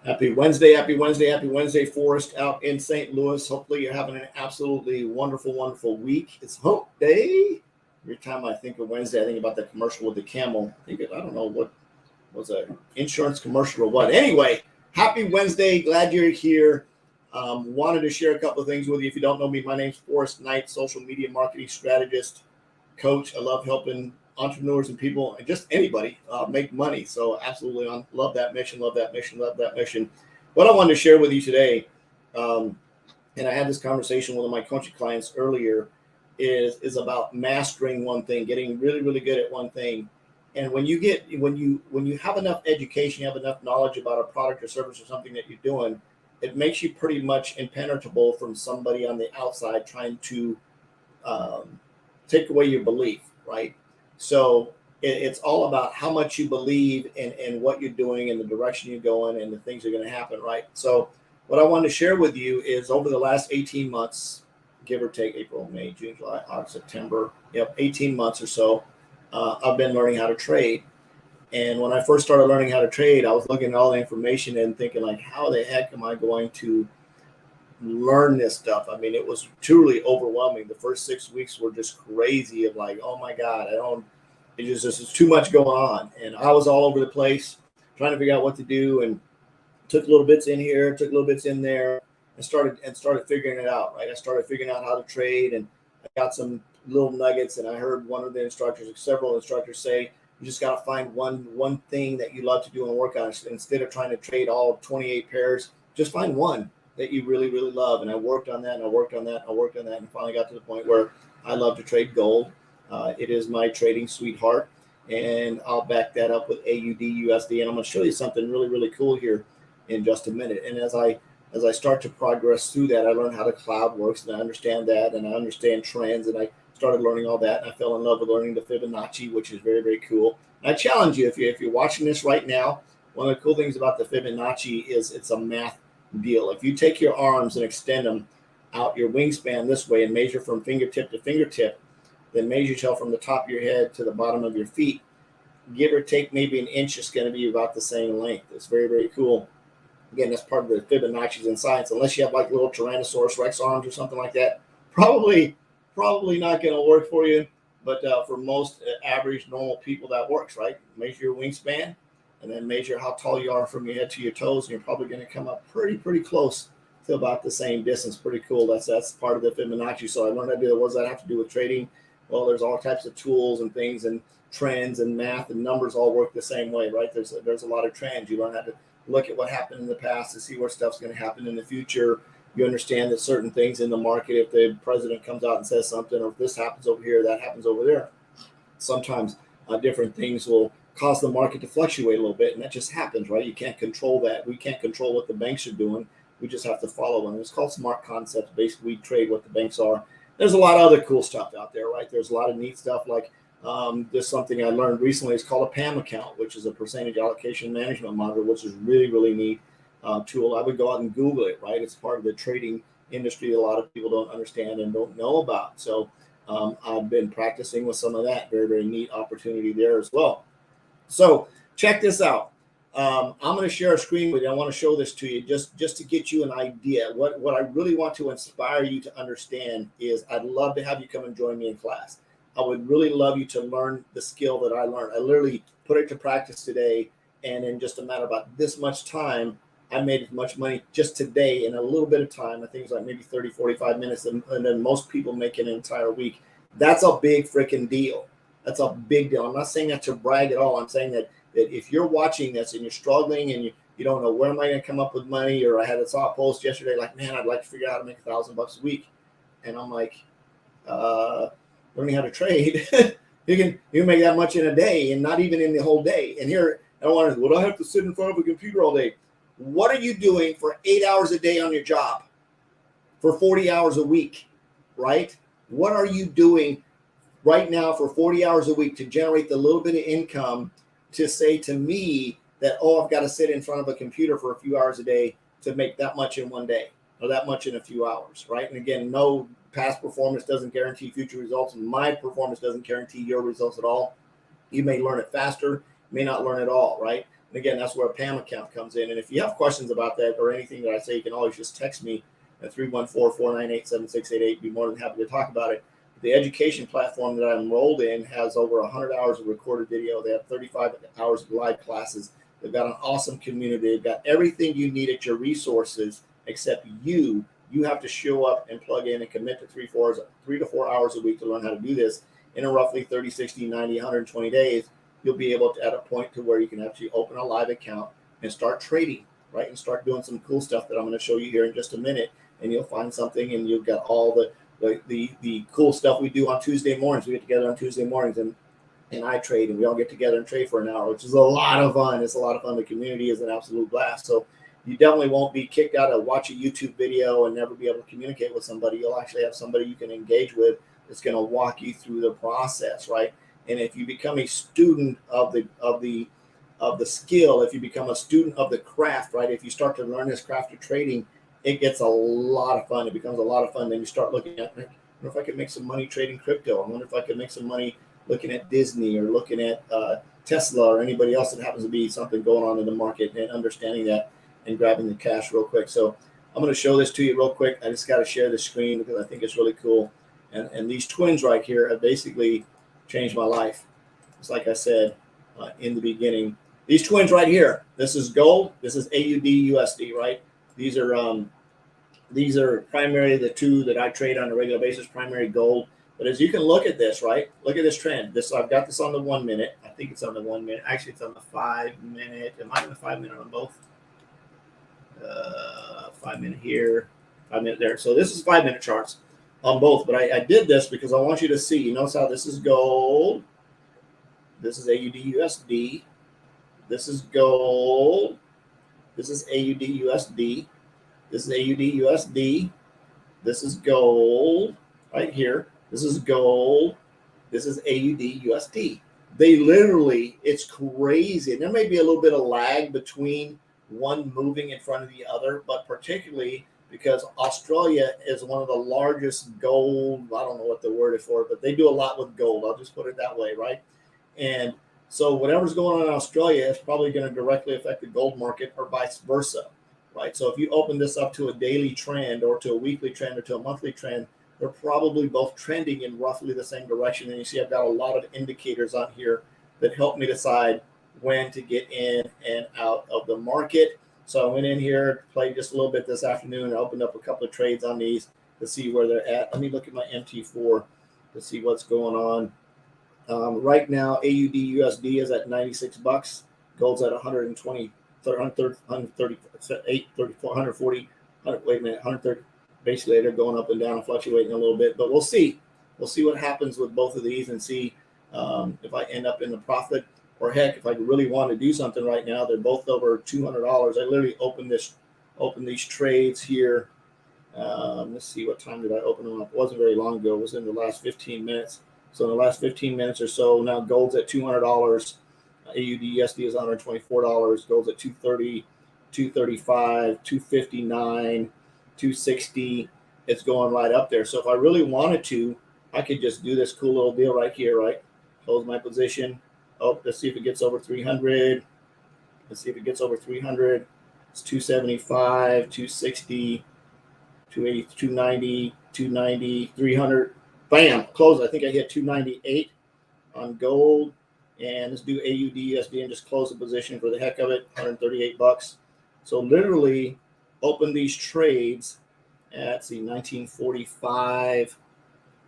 Happy Wednesday, happy Wednesday, happy Wednesday, Forrest out in St. Louis. Hopefully, you're having an absolutely wonderful, wonderful week. It's hump day. Every time I think of Wednesday, I think about the commercial with the camel. I don't know what was a insurance commercial or what. Anyway, happy Wednesday. Glad you're here. Wanted to share a couple of things with you. If you don't know me, my name's Forrest Knight, social media marketing strategist, coach. I love helping entrepreneurs and people and just anybody make money. So absolutely love that mission, love that mission, love that mission. What I wanted to share with you today, and I had this conversation with one of my coaching clients earlier, is about mastering one thing, getting really, really good at one thing. And when you have enough education, you have enough knowledge about a product or service or something that you're doing, it makes you pretty much impenetrable from somebody on the outside trying to take away your belief, right? So it's all about how much you believe in what you're doing and the direction you're going and the things that are going to happen, right? So what I wanted to share with you is over the last 18 months, give or take April, May, June, July, August, September, 18 months or so, I've been learning how to trade. And when I first started learning how to trade, I was looking at all the information and thinking like, how the heck am I going to learn this stuff? I mean, it was truly overwhelming. The first 6 weeks were just crazy of like, oh my God, there's too much going on. And I was all over the place trying to figure out what to do and took little bits in here, took little bits in there and started figuring it out, right? I started figuring out how to trade and I got some little nuggets and I heard several instructors say, you just got to find one thing that you love to do and work on. Instead of trying to trade all 28 pairs, just find one that you really, really love. And I worked on that and I worked on that and finally got to the point where I love to trade gold. It is my trading sweetheart. And I'll back that up with AUD, USD. And I'm going to show you something really, really cool here in just a minute. And as I start to progress through that, I learned how the cloud works and I understand that and I understand trends and I started learning all that. And I fell in love with learning the Fibonacci, which is very, very cool. And I challenge you, if you're watching this right now, one of the cool things about the Fibonacci is it's a math deal. If you take your arms and extend them out your wingspan this way and measure from fingertip to fingertip, then measure yourself from the top of your head to the bottom of your feet, give or take maybe an inch, is going to be about the same length. It's very, very cool. Again, that's part of the Fibonacci's in science. Unless you have like little Tyrannosaurus Rex arms or something like that, probably not going to work for you. But for most average normal people, that works, right? Measure your wingspan and then measure how tall you are from your head to your toes. And you're probably going to come up pretty close to about the same distance. Pretty cool. That's part of the Fibonacci. So I learned how to do that. What does that have to do with trading? Well, there's all types of tools and things and trends and math and numbers all work the same way, right? There's a lot of trends. You learn how to look at what happened in the past to see what stuff's going to happen in the future. You understand that certain things in the market, if the president comes out and says something, or if this happens over here, that happens over there, sometimes different things will cause the market to fluctuate a little bit, and that just happens, right? You can't control that. We can't control what the banks are doing. We just have to follow them. It's called smart concepts. Basically, we trade what the banks are. There's a lot of other cool stuff out there, right? There's a lot of neat stuff like there's something I learned recently. It's called a PAM account, which is a percentage allocation management model, which is really, really neat tool. I would go out and Google it, right? It's part of the trading industry a lot of people don't understand and don't know about. So I've been practicing with some of that. Very, very neat opportunity there as well. So check this out. I'm going to share a screen with you. I want to show this to you just to get you an idea. What I really want to inspire you to understand is I'd love to have you come and join me in class. I would really love you to learn the skill that I learned. I literally put it to practice today, and in just a matter of about this much time, I made as much money just today in a little bit of time. I think it's like maybe 30, 45 minutes, and then most people make an entire week. That's a big freaking deal. That's a big deal. I'm not saying that to brag at all. I'm saying that if you're watching this and you're struggling and you don't know where am I going to come up with money, or I saw a post yesterday like, man, I'd like to figure out how to make $1,000 a week. And I'm like, learning how to trade, you can make that much in a day and not even in the whole day. And here, I don't want to, well, I have to sit in front of a computer all day. What are you doing for 8 hours a day on your job for 40 hours a week, right? What are you doing right now for 40 hours a week to generate the little bit of income to say to me that, oh, I've got to sit in front of a computer for a few hours a day to make that much in one day or that much in a few hours, right? And again, no past performance doesn't guarantee future results. My performance doesn't guarantee your results at all. You may learn it faster, may not learn at all, right? And again, that's where a PAM account comes in. And if you have questions about that or anything that I say, you can always just text me at 314-498-7688. Be more than happy to talk about it. The education platform that I'm enrolled in has over 100 hours of recorded video. They have 35 hours of live classes. They've got an awesome community. They've got everything you need at your resources, except you. You have to show up and plug in and commit to 3 to 4 hours a week to learn how to do this. In a roughly 30, 60, 90, 120 days, you'll be able to, at a point to where you can actually open a live account and start trading, right? And start doing some cool stuff that I'm going to show you here in just a minute. And you'll find something, and you've got all the cool stuff we do on Tuesday mornings. We get together on Tuesday mornings and I trade, and we all get together and trade for an hour, which is a lot of fun. It's a lot of fun. The community is an absolute blast. So you definitely won't be kicked out of watch a YouTube video and never be able to communicate with somebody. You'll actually have somebody you can engage with that's going to walk you through the process, right? And if you become a student of the skill, if you become a student of the craft, right? If you start to learn this craft of trading, it gets a lot of fun. It becomes a lot of fun. Then you start looking at, I wonder if I could make some money trading crypto. I wonder if I could make some money looking at Disney or looking at Tesla or anybody else that happens to be something going on in the market, and understanding that and grabbing the cash real quick. So I'm going to show this to you real quick. I just got to share the screen because I think it's really cool. And these twins right here have basically changed my life. It's like I said in the beginning. These twins right here, this is gold. This is AUD USD, right? These are primarily the two that I trade on a regular basis, primary gold. But as you can look at this, right? Look at this trend. I've got this on the 1 minute. I think it's on the 1 minute. Actually, it's on the 5 minute. Am I on the 5 minute on both? 5 minute here, 5 minute there. So this is 5 minute charts on both. But I did this because I want you to see. You notice how this is gold. This is AUD USD. This is gold. This is AUD USD. This is AUD USD. This is gold right here. This is gold. This is AUD USD. They literally, it's crazy. And there may be a little bit of lag between one moving in front of the other, but particularly because Australia is one of the largest gold, I don't know what the word is for it, but they do a lot with gold. I'll just put it that way, right? And so whatever's going on in Australia is probably going to directly affect the gold market or vice versa, right? So if you open this up to a daily trend or to a weekly trend or to a monthly trend, they're probably both trending in roughly the same direction. And you see I've got a lot of indicators on here that help me decide when to get in and out of the market. So I went in here, played just a little bit this afternoon. I opened up a couple of trades on these to see where they're at. Let me look at my MT4 to see what's going on. Right now, AUD USD is at 96 bucks. Gold's at 120, 138, 34, 140. Wait a minute, 130. Basically, they're going up and down and fluctuating a little bit, but we'll see. We'll see what happens with both of these and see if I end up in the profit, or heck, if I really want to do something right now. They're both over $200. I literally opened these trades here. Let's see, what time did I open them up? It wasn't very long ago. It was in the last 15 minutes. So in the last 15 minutes or so, now gold's at $200. AUD USD is $124. Gold's at 230, 235, 259, 260. It's going right up there. So if I really wanted to, I could just do this cool little deal right here, right? Close my position. Oh, let's see if it gets over 300. Let's see if it gets over 300. It's 275, 260, 280, 290, 290, 300. Bam, close. I think I hit 298 on gold. And let's do AUD USD and just close the position for the heck of it, 138 bucks. So literally open these trades at, let's see, 1945.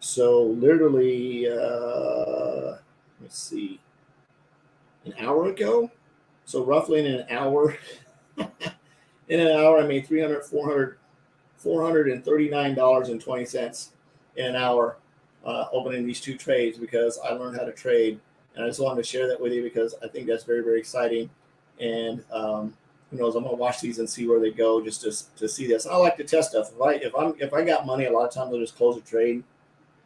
So literally, let's see, an hour ago. So roughly in an hour, I made $439.20 in an hour opening these two trades because I learned how to trade. And I just wanted to share that with you because I think that's very, very exciting. And who knows, I'm going to watch these and see where they go just to see this. I like to test stuff. If I got money, a lot of times I'll just close a trade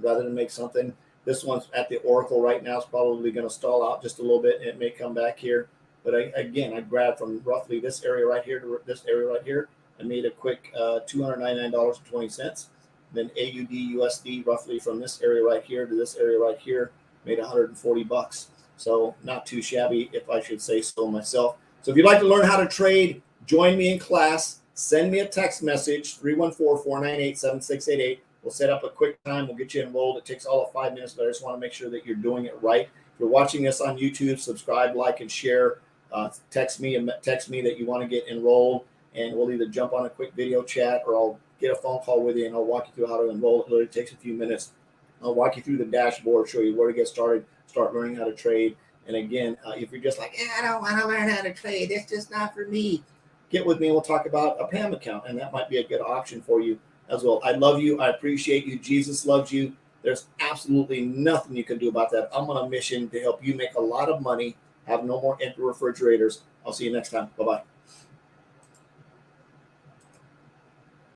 rather than make something. This one's at the Oracle right now. It's probably going to stall out just a little bit, and it may come back here. But I grabbed from roughly this area right here to this area right here. I made a quick $299.20. Then AUD USD roughly from this area right here to this area right here made 140 bucks. So not too shabby, if I should say so myself. So if you'd like to learn how to trade, join me in class. Send me a text message, 314-498-7688. We'll set up a quick time. We'll get you enrolled. It takes all of 5 minutes, but I just want to make sure that you're doing it right. If you're watching this on YouTube, subscribe, like, and share. Text me that you want to get enrolled, and we'll either jump on a quick video chat or I'll get a phone call with you and I'll walk you through how to enroll. It literally takes a few minutes. I'll walk you through the dashboard, show you where to get started, start learning how to trade. And again, if you're just like, I don't want to learn how to trade, it's just not for me, get with me and we'll talk about a PAM account, and that might be a good option for you as well. I love you. I appreciate you. Jesus loves you. There's absolutely nothing you can do about that. I'm on a mission to help you make a lot of money, have no more empty refrigerators. I'll see you next time. Bye-bye.